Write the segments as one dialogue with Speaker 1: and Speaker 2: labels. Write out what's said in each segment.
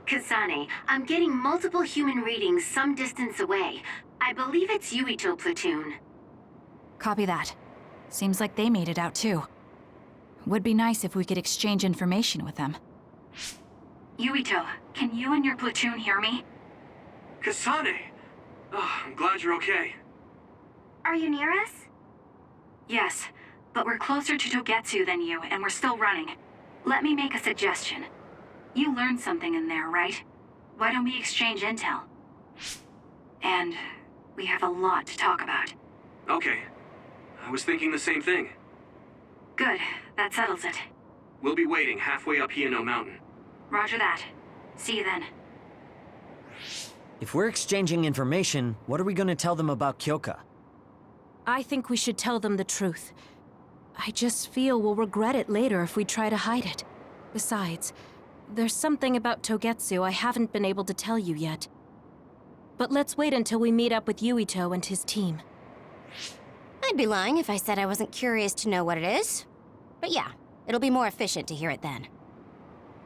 Speaker 1: Kasane, I'm getting multiple human readings some distance away. I believe it's Yuito platoon.
Speaker 2: Copy that. Seems like they made it out too. Would be nice if we could exchange information with them.
Speaker 1: Yuito, can you and your platoon hear me?
Speaker 3: Kasane! Oh, I'm glad you're okay.
Speaker 1: Are you near us? Yes, but we're closer to Togetsu than you, and we're still running. Let me make a suggestion. You learned something in there, right? Why don't we exchange intel? And we have a lot to talk about.
Speaker 3: Okay. I was thinking the same thing.
Speaker 1: Good, that settles it.
Speaker 3: We'll be waiting halfway up Hino Mountain.
Speaker 1: Roger that. See you then.
Speaker 4: If we're exchanging information, what are we gonna tell them about Kyoka?
Speaker 5: I think we should tell them the truth. I just feel we'll regret it later if we try to hide it. Besides, there's something about Togetsu I haven't been able to tell you yet. But let's wait until we meet up with Yuito and his team.
Speaker 6: I'd be lying if I said I wasn't curious to know what it is. But yeah, it'll be more efficient to hear it then.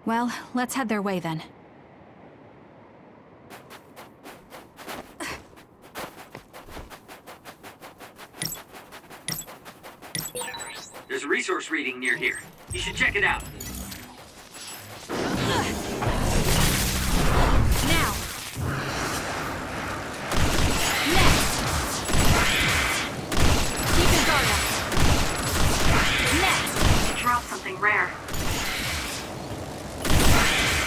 Speaker 2: Well, let's head their way then.
Speaker 3: There's a resource reading near here. You should check it out.
Speaker 5: Now! Next! Keep your guard up! Next!
Speaker 1: You dropped something rare.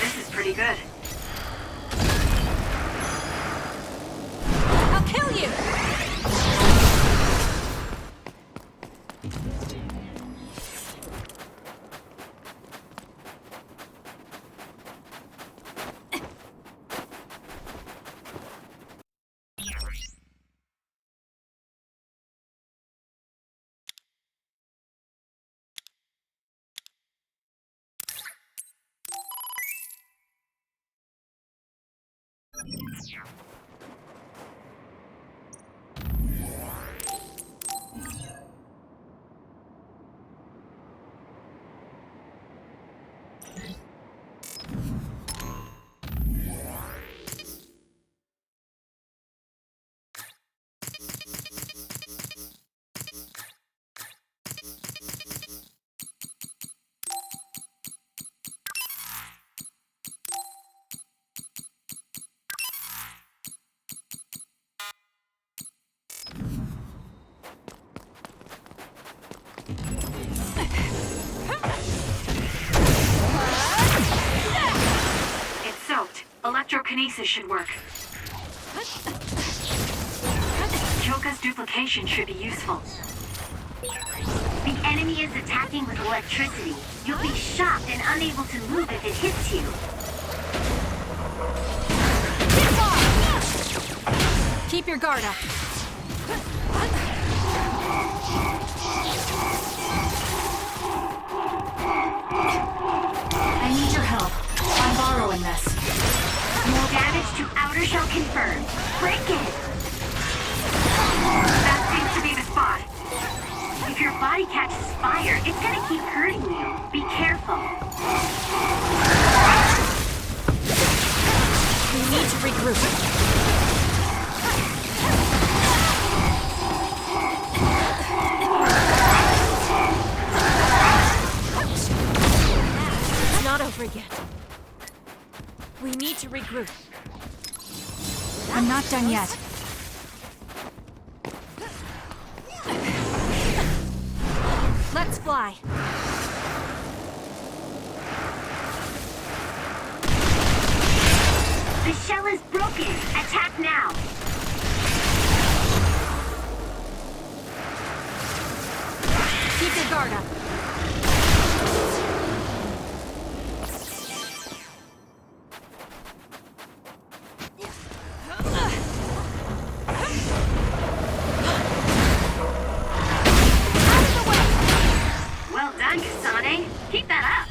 Speaker 1: This is pretty good.
Speaker 5: I'll kill you!
Speaker 1: Electrokinesis should work. Kyoka's duplication should be useful. The enemy is attacking with electricity. You'll be shocked and unable to move if it hits you.
Speaker 5: Keep your guard up.
Speaker 2: I need your help. I'm borrowing this.
Speaker 1: More damage to outer shell confirmed. Break it! That seems to be the spot. If your body catches fire, it's gonna keep hurting you. Be careful.
Speaker 5: We need to regroup. It's not over yet. We need to regroup.
Speaker 2: I'm not done yet.
Speaker 5: Let's fly.
Speaker 1: The shell is broken. Attack now.
Speaker 5: Keep your guard up.
Speaker 1: Well done, Kasane. Keep that up.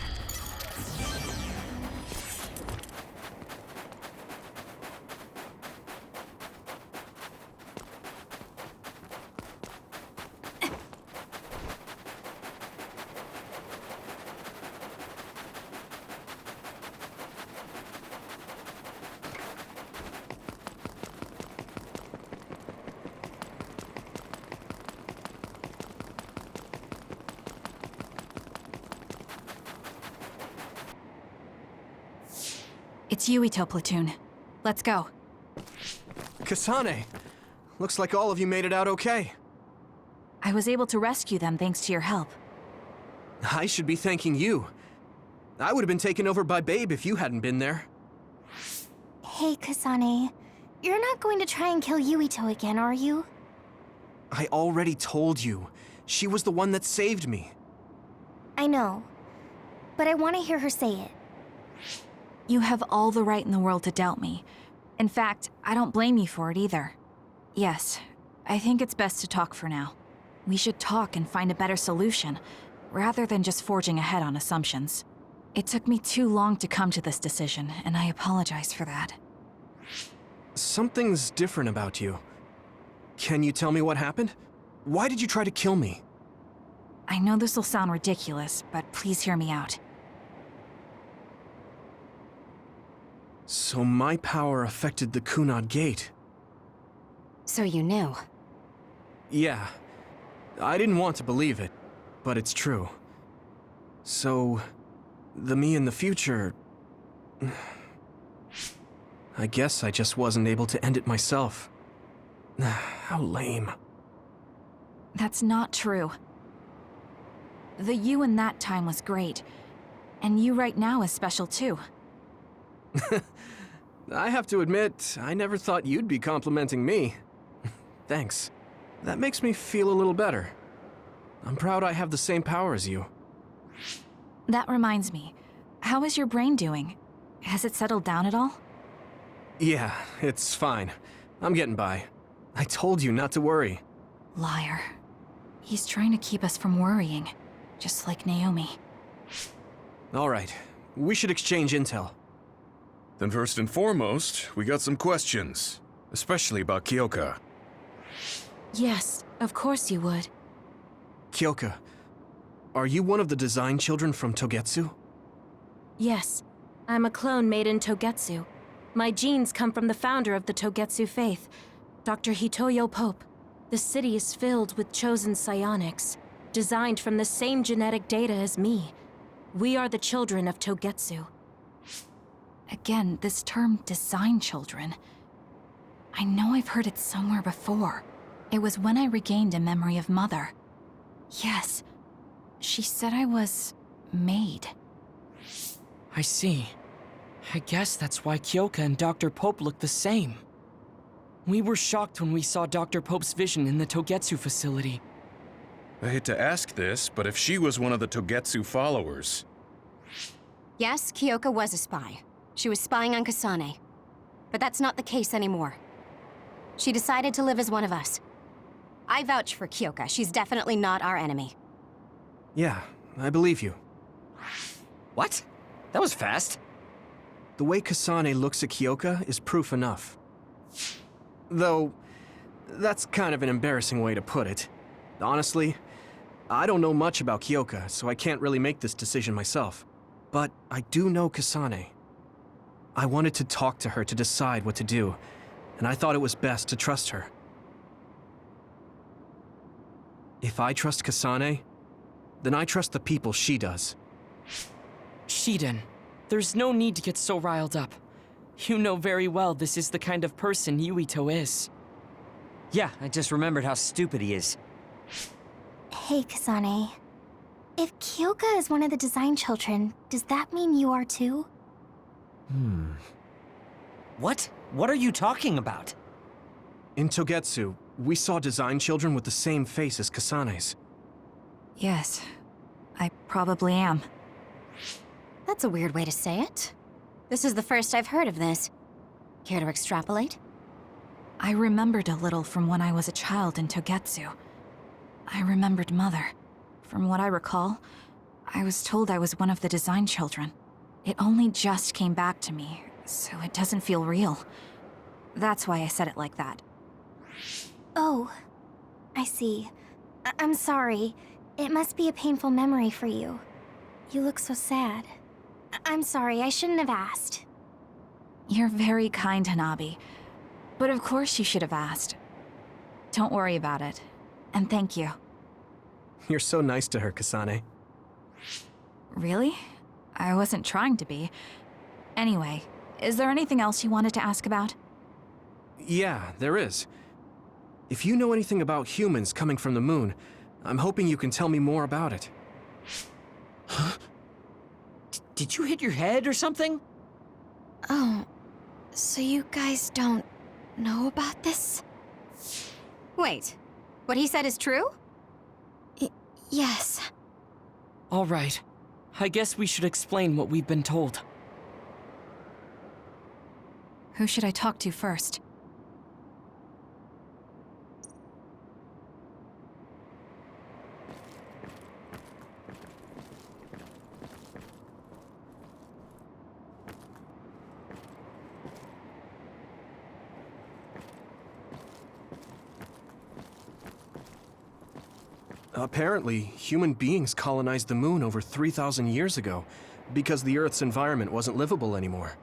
Speaker 2: It's Yuito platoon. Let's go.
Speaker 7: Kasane! Looks like all of you made it out okay.
Speaker 2: I was able to rescue them thanks to your help.
Speaker 7: I should be thanking you. I would have been taken over by Babe if you hadn't been there.
Speaker 8: Hey, Kasane. You're not going to try and kill Yuito again, are you?
Speaker 7: I already told you. She was the one that saved me.
Speaker 8: I know. But I want to hear her say it.
Speaker 2: You have all the right in the world to doubt me. In fact, I don't blame you for it either. Yes, I think it's best to talk for now. We should talk and find a better solution, rather than just forging ahead on assumptions. It took me too long to come to this decision, and I apologize for that.
Speaker 7: Something's different about you. Can you tell me what happened? Why did you try to kill me?
Speaker 2: I know this will sound ridiculous, but please hear me out.
Speaker 7: So my power affected the Kunad Gate.
Speaker 6: So you knew.
Speaker 7: Yeah. I didn't want to believe it, but it's true. So, the me in the future... I guess I just wasn't able to end it myself. How lame.
Speaker 2: That's not true. The you in that time was great, and you right now is special too.
Speaker 7: I have to admit, I never thought you'd be complimenting me. Thanks. That makes me feel a little better. I'm proud I have the same power as you.
Speaker 2: That reminds me, how is your brain doing? Has it settled down at all?
Speaker 7: Yeah, it's fine. I'm getting by. I told you not to worry.
Speaker 2: Liar. He's trying to keep us from worrying, just like Naomi.
Speaker 7: All right, we should exchange intel.
Speaker 9: Then first and foremost, we got some questions, especially about Kyoka.
Speaker 5: Yes, of course you would.
Speaker 7: Kyoka, are you one of the design children from Togetsu?
Speaker 5: Yes, I'm a clone made in Togetsu. My genes come from the founder of the Togetsu faith, Dr. Hitoyo Pope. The city is filled with chosen psionics, designed from the same genetic data as me. We are the children of Togetsu.
Speaker 2: Again, this term design children. I know I've heard it somewhere before. It was when I regained a memory of Mother. Yes, she said I was made.
Speaker 10: I see. I guess that's why Kyoka and Dr. Pope look the same. We were shocked when we saw Dr. Pope's vision in the Togetsu facility.
Speaker 9: I hate to ask this, but if she was one of the Togetsu followers...
Speaker 6: Yes, Kyoka was a spy. She was spying on Kasane. But that's not the case anymore. She decided to live as one of us. I vouch for Kyoka. She's definitely not our enemy.
Speaker 7: Yeah, I believe you.
Speaker 4: What? That was fast.
Speaker 7: The way Kasane looks at Kyoka is proof enough. Though, that's kind of an embarrassing way to put it. Honestly, I don't know much about Kyoka, so I can't really make this decision myself. But I do know Kasane. I wanted to talk to her to decide what to do, and I thought it was best to trust her. If I trust Kasane, then I trust the people she does.
Speaker 10: Shiden, there's no need to get so riled up. You know very well this is the kind of person Yuito is.
Speaker 4: Yeah, I just remembered how stupid he is.
Speaker 8: Hey, Kasane. If Kyoka is one of the design children, does that mean you are too?
Speaker 4: What? What are you talking about?
Speaker 7: In Togetsu, we saw design children with the same face as Kasane's.
Speaker 2: Yes, I probably am.
Speaker 6: That's a weird way to say it. This is the first I've heard of this. Care to extrapolate?
Speaker 2: I remembered a little from when I was a child in Togetsu. I remembered Mother. From what I recall, I was told I was one of the design children. It only just came back to me, so it doesn't feel real. That's why I said it like that.
Speaker 8: Oh, I see. I'm sorry. It must be a painful memory for you. You look so sad. I'm sorry, I shouldn't have asked.
Speaker 2: You're very kind, Hanabi. But of course you should have asked. Don't worry about it. And thank you.
Speaker 7: You're so nice to her, Kasane.
Speaker 2: Really? I wasn't trying to be. Anyway, Is there anything else you wanted to ask about?
Speaker 7: Yeah, there is. If you know anything about humans coming from the moon, I'm hoping you can tell me more about it.
Speaker 4: Huh? Did you hit your head or something?
Speaker 8: Oh, so you guys don't know about this?
Speaker 6: Wait, what he said is true?
Speaker 8: Yes.
Speaker 10: All right. I guess we should explain what we've been told.
Speaker 2: Who should I talk to first?
Speaker 7: Apparently, human beings colonized the moon over 3,000 years ago because the Earth's environment wasn't livable anymore.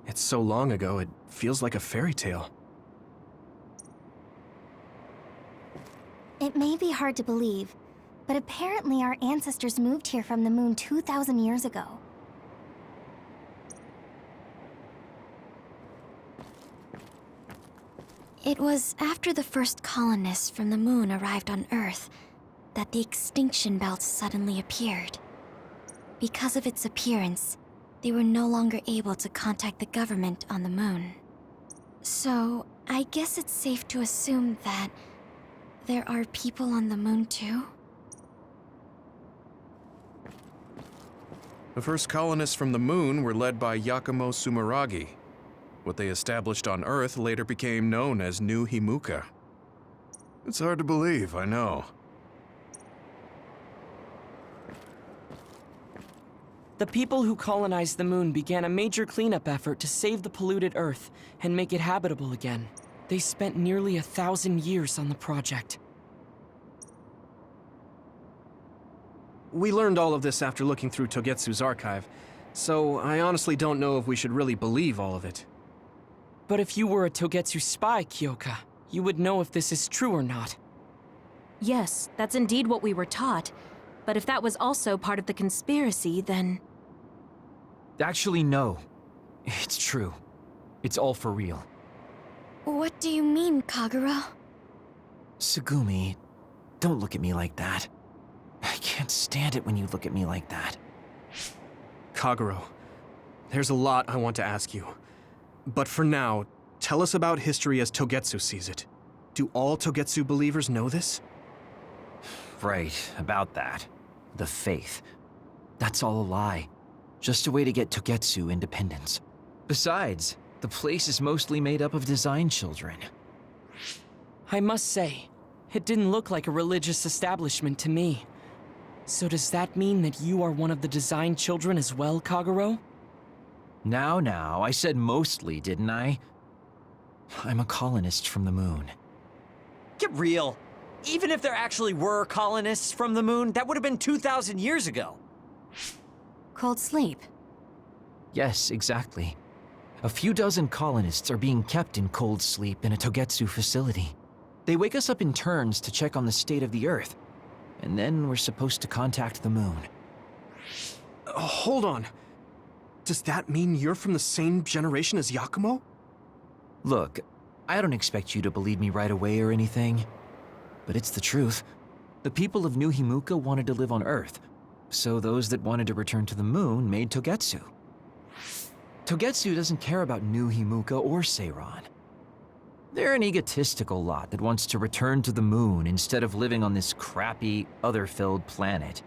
Speaker 7: It's so long ago, it feels like a fairy tale.
Speaker 8: It may be hard to believe, but apparently our ancestors moved here from the moon 2,000 years ago. It was after the first colonists from the moon arrived on Earth that the extinction belt suddenly appeared. Because of its appearance, they were no longer able to contact the government on the moon. So, I guess it's safe to assume that there are people on the moon too?
Speaker 9: The first colonists from the moon were led by Yakumo Sumeragi. What they established on Earth later became known as New Himuka. It's hard to believe, I know.
Speaker 10: The people who colonized the moon began a major cleanup effort to save the polluted Earth and make it habitable again. They spent nearly 1,000 years on the project.
Speaker 7: We learned all of this after looking through Togetsu's archive, so I honestly don't know if we should really believe all of it.
Speaker 10: But if you were a Togetsu spy, Kyoka, you would know if this is true or not.
Speaker 5: Yes, that's indeed what we were taught. But if that was also part of the conspiracy, then...
Speaker 11: Actually, no. It's true. It's all for real.
Speaker 8: What do you mean, Kagura?
Speaker 11: Tsugumi, don't look at me like that. I can't stand it when you look at me like that.
Speaker 7: Kaguro, there's a lot I want to ask you. But for now, tell us about history as Togetsu sees it. Do all Togetsu believers know this?
Speaker 11: Right, about that. The faith. That's all a lie. Just a way to get Togetsu independence. Besides, the place is mostly made up of design children.
Speaker 10: I must say, it didn't look like a religious establishment to me. So does that mean that you are one of the design children as well, Kaguro?
Speaker 11: Now, I said mostly, didn't I? I'm a colonist from the moon.
Speaker 4: Get real. Even if there actually were colonists from the moon, that would have been 2,000 years ago.
Speaker 6: Cold sleep.
Speaker 11: Yes, exactly. A few dozen colonists are being kept in cold sleep in a Togetsu facility. They wake us up in turns to check on the state of the Earth, and then we're supposed to contact the moon.
Speaker 7: Hold on. Does that mean you're from the same generation as Yakumo?
Speaker 11: Look, I don't expect you to believe me right away or anything, but it's the truth. The people of New Himuka wanted to live on Earth, so those that wanted to return to the moon made Togetsu. Togetsu doesn't care about New Himuka or Seiran. They're an egotistical lot that wants to return to the moon instead of living on this crappy, other-filled planet.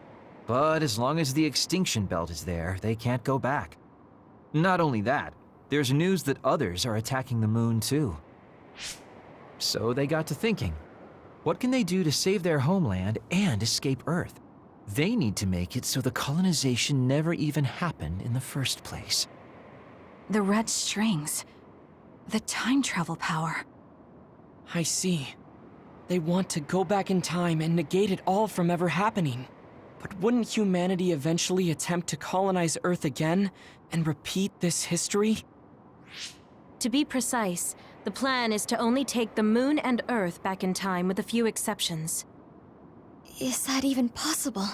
Speaker 11: But as long as the extinction belt is there, they can't go back. Not only that, there's news that others are attacking the moon too. So they got to thinking, what can they do to save their homeland and escape Earth? They need to make it so the colonization never even happened in the first place.
Speaker 2: The red strings. The time travel power.
Speaker 10: I see. They want to go back in time and negate it all from ever happening. But wouldn't humanity eventually attempt to colonize Earth again and repeat this history?
Speaker 5: To be precise, the plan is to only take the moon and Earth back in time with a few exceptions.
Speaker 8: Is that even possible?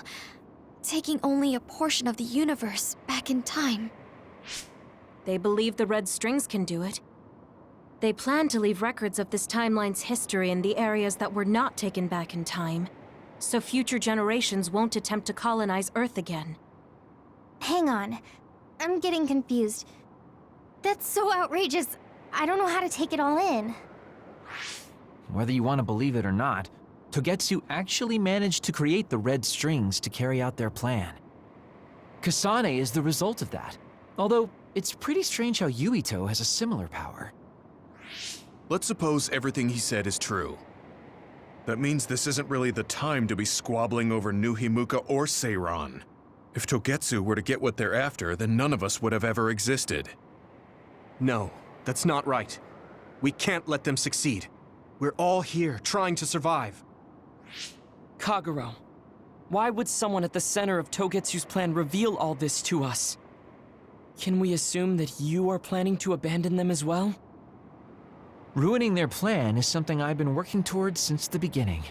Speaker 8: Taking only a portion of the universe back in time?
Speaker 5: They believe the Red Strings can do it. They plan to leave records of this timeline's history in the areas that were not taken back in time, so future generations won't attempt to colonize Earth again.
Speaker 8: Hang on. I'm getting confused. That's so outrageous. I don't know how to take it all in.
Speaker 11: Whether you want to believe it or not, Togetsu actually managed to create the Red Strings to carry out their plan. Kasane is the result of that, although it's pretty strange how Yuito has a similar power.
Speaker 9: Let's suppose everything he said is true. That means this isn't really the time to be squabbling over New Himuka or Seiran. If Togetsu were to get what they're after, then none of us would have ever existed.
Speaker 7: No, that's not right. We can't let them succeed. We're all here, trying to survive.
Speaker 10: Kagero, why would someone at the center of Togetsu's plan reveal all this to us? Can we assume that you are planning to abandon them as well?
Speaker 11: Ruining their plan is something I've been working towards since the beginning.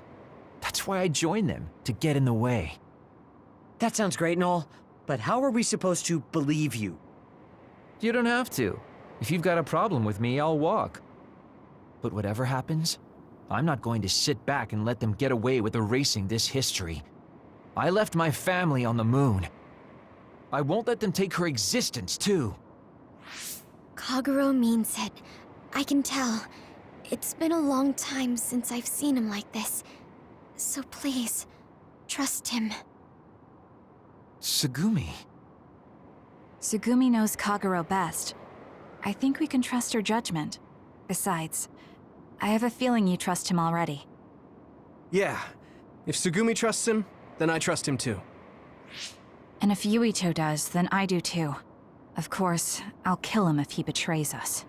Speaker 11: That's why I joined them, to get in the way.
Speaker 4: That sounds great and all, but how are we supposed to believe you?
Speaker 11: You don't have to. If you've got a problem with me, I'll walk. But whatever happens, I'm not going to sit back and let them get away with erasing this history. I left my family on the moon. I won't let them take her existence, too.
Speaker 8: Kagero means it. I can tell. It's been a long time since I've seen him like this. So please, trust him.
Speaker 11: Tsugumi.
Speaker 2: Tsugumi knows Kagero best. I think we can trust her judgment. Besides, I have a feeling you trust him already.
Speaker 7: Yeah, if Tsugumi trusts him, then I trust him too.
Speaker 2: And if Yuito does, then I do too. Of course, I'll kill him if he betrays us.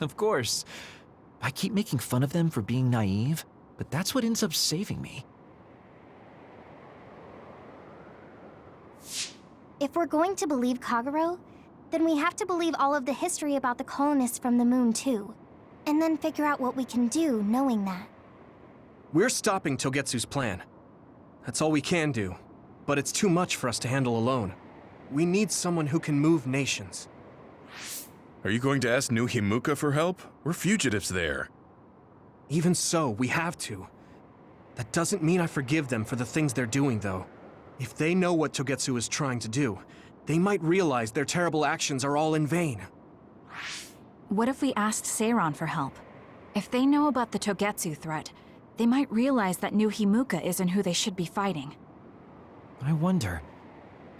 Speaker 11: Of course. I keep making fun of them for being naive, but that's what ends up saving me.
Speaker 8: If we're going to believe Kagero, then we have to believe all of the history about the colonists from the moon too. And then figure out what we can do knowing that.
Speaker 7: We're stopping Togetsu's plan. That's all we can do. But it's too much for us to handle alone. We need someone who can move nations.
Speaker 9: Are you going to ask New Himuka for help? We're fugitives there.
Speaker 7: Even so, we have to. That doesn't mean I forgive them for the things they're doing, though. If they know what Togetsu is trying to do, they might realize their terrible actions are all in vain.
Speaker 2: What if we asked Seiran for help? If they know about the Togetsu threat, they might realize that New Himuka isn't who they should be fighting.
Speaker 11: I wonder.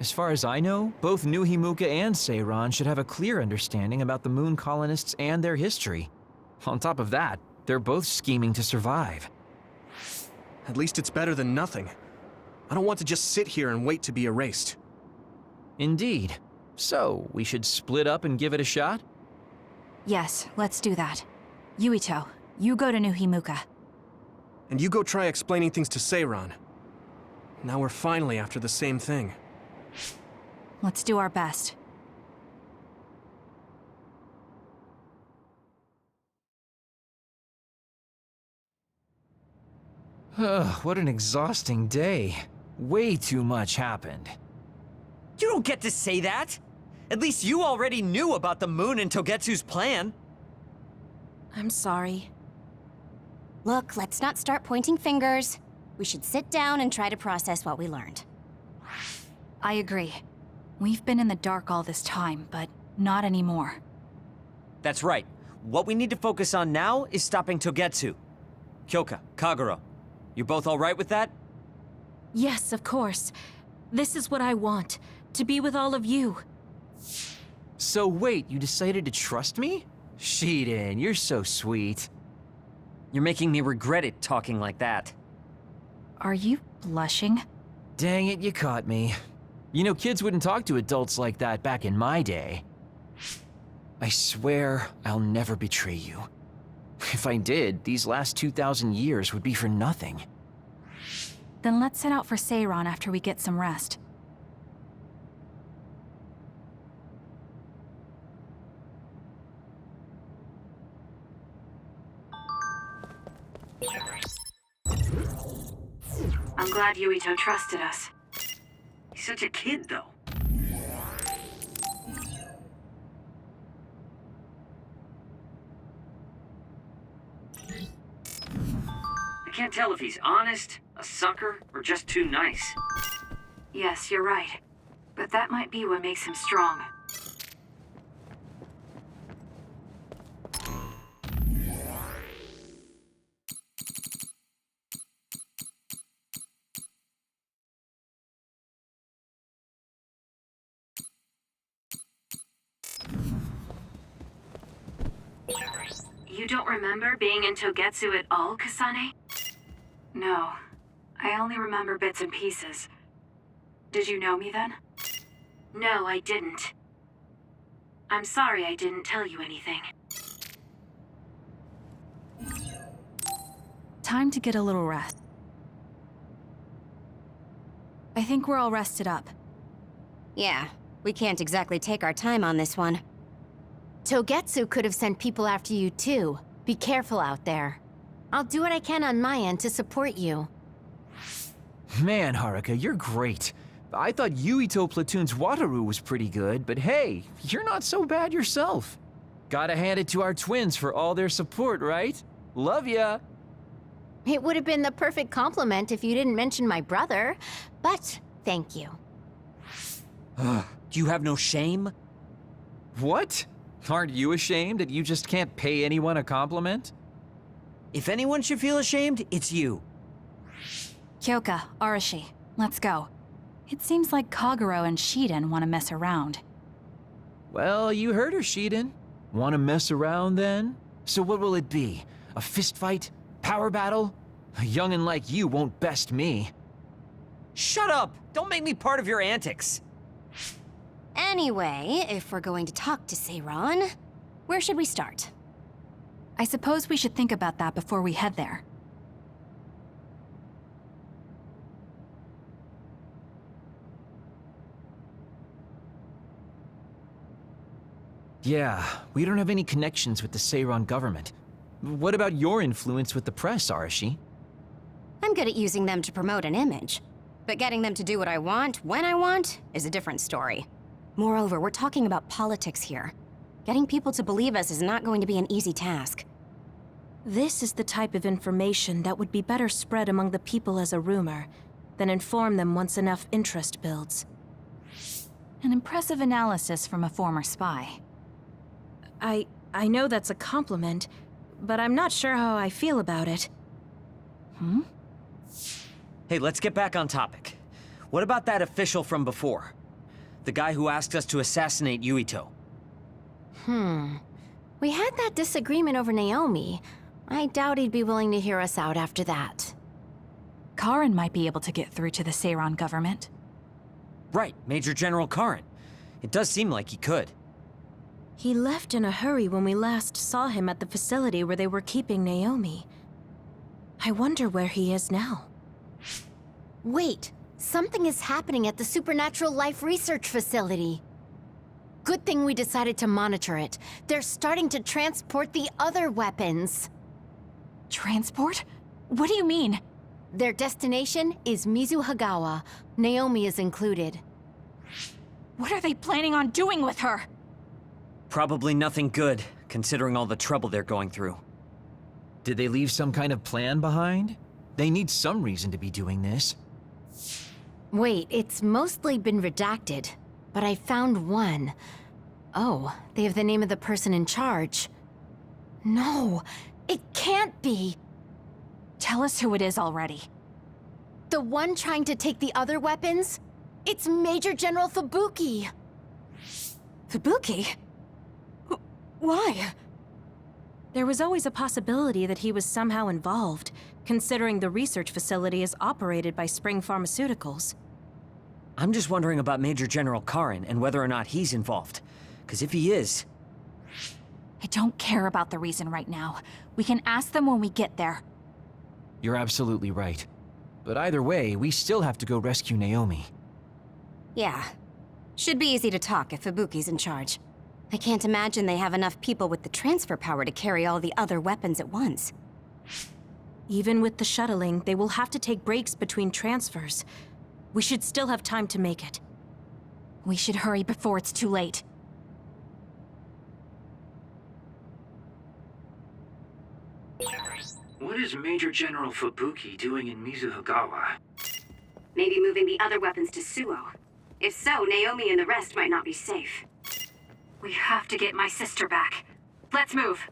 Speaker 11: As far as I know, both New Himuka and Seiran should have a clear understanding about the moon colonists and their history. On top of that, they're both scheming to survive.
Speaker 7: At least it's better than nothing. I don't want to just sit here and wait to be erased.
Speaker 11: Indeed. So, we should split up and give it a shot?
Speaker 2: Yes, let's do that. Yuito, you go to New Himuka.
Speaker 7: And you go try explaining things to Seiran. Now we're finally after the same thing.
Speaker 2: Let's do our best.
Speaker 11: What an exhausting day. Way too much happened.
Speaker 4: You don't get to say that! At least you already knew about the moon and Togetsu's plan.
Speaker 5: I'm sorry.
Speaker 6: Look, let's not start pointing fingers. We should sit down and try to process what we learned.
Speaker 2: I agree. We've been in the dark all this time, but not anymore.
Speaker 4: That's right. What we need to focus on now is stopping Togetsu. Kyoka, Kagero, you're both all right with that?
Speaker 5: Yes, of course. This is what I want, to be with all of you.
Speaker 11: So wait, you decided to trust me? Shiden, you're so sweet.
Speaker 4: You're making me regret it talking like that.
Speaker 2: Are you blushing?
Speaker 11: Dang it, you caught me. You know, kids wouldn't talk to adults like that back in my day. I swear I'll never betray you. If I did, these last 2,000 years would be for nothing.
Speaker 2: Then let's set out for Seiran after we get some rest.
Speaker 1: I'm glad Yuito trusted us.
Speaker 3: He's such a kid, though. I can't tell if he's honest, a sucker, or just too nice.
Speaker 1: Yes, you're right. But that might be what makes him strong. You don't remember being in Togetsu at all, Kasane? No. I only remember bits and pieces. Did you know me then? No, I didn't. I'm sorry I didn't tell you anything.
Speaker 2: Time to get a little rest. I think we're all rested up.
Speaker 6: Yeah, we can't exactly take our time on this one. Togetsu could have sent people after you too. Be careful out there. I'll do what I can on my end to support you.
Speaker 11: Man, Haruka, you're great. I thought Yuito Platoon's Wataru was pretty good, but hey, you're not so bad yourself. Gotta hand it to our twins for all their support, right? Love ya!
Speaker 6: It would have been the perfect compliment if you didn't mention my brother, but thank you.
Speaker 4: Do you have no shame?
Speaker 11: What? Aren't you ashamed that you just can't pay anyone a compliment?
Speaker 4: If anyone should feel ashamed, it's you.
Speaker 2: Kyoka, Arashi, let's go. It seems like Kagero and Shiden want to mess around.
Speaker 11: Well, you heard her, Shiden. Want to mess around then? So what will it be? A fist fight? Power battle? A youngin' like you won't best me.
Speaker 4: Shut up! Don't make me part of your antics.
Speaker 6: Anyway, if we're going to talk to Seiran, where should we start?
Speaker 2: I suppose we should think about that before we head there.
Speaker 11: Yeah, we don't have any connections with the Seiran government. What about your influence with the press, Arashi?
Speaker 6: I'm good at using them to promote an image. But getting them to do what I want, when I want, is a different story. Moreover, we're talking about politics here. Getting people to believe us is not going to be an easy task.
Speaker 5: This is the type of information that would be better spread among the people as a rumor, than inform them once enough interest builds.
Speaker 2: An impressive analysis from a former spy.
Speaker 5: I know that's a compliment, but I'm not sure how I feel about it.
Speaker 4: Hey, let's get back on topic. What about that official from before? The guy who asked us to assassinate Yuito.
Speaker 6: We had that disagreement over Naomi. I doubt he'd be willing to hear us out after that.
Speaker 2: Karin might be able to get through to the Seiran government.
Speaker 4: Right, Major General Karin. It does seem like he could.
Speaker 5: He left in a hurry when we last saw him at the facility where they were keeping Naomi. I wonder where he is now.
Speaker 6: Wait, something is happening at the Supernatural Life Research Facility. Good thing we decided to monitor it. They're starting to transport the other weapons.
Speaker 2: Transport? What do you mean?
Speaker 6: Their destination is Mizuhagawa. Naomi is included.
Speaker 2: What are they planning on doing with her?
Speaker 4: Probably nothing good, considering all the trouble they're going through.
Speaker 11: Did they leave some kind of plan behind? They need some reason to be doing this.
Speaker 6: Wait, it's mostly been redacted, but I found one. Oh, they have the name of the person in charge. No, it can't be.
Speaker 2: Tell us who it is already.
Speaker 6: The one trying to take the other weapons? It's Major General Fubuki.
Speaker 2: Fubuki? Why?
Speaker 5: There was always a possibility that he was somehow involved, considering the research facility is operated by Spring Pharmaceuticals.
Speaker 4: I'm just wondering about Major General Karin and whether or not he's involved. Because if he is...
Speaker 2: I don't care about the reason right now. We can ask them when we get there.
Speaker 11: You're absolutely right. But either way, we still have to go rescue Naomi.
Speaker 6: Yeah. Should be easy to talk if Fubuki's in charge. I can't imagine they have enough people with the transfer power to carry all the other weapons at once.
Speaker 5: Even with the shuttling, they will have to take breaks between transfers. We should still have time to make it.
Speaker 2: We should hurry before it's too late.
Speaker 3: What is Major General Fubuki doing in Mizuhagawa?
Speaker 1: Maybe moving the other weapons to Suo. If so, Naomi and the rest might not be safe. We have to get my sister back. Let's move.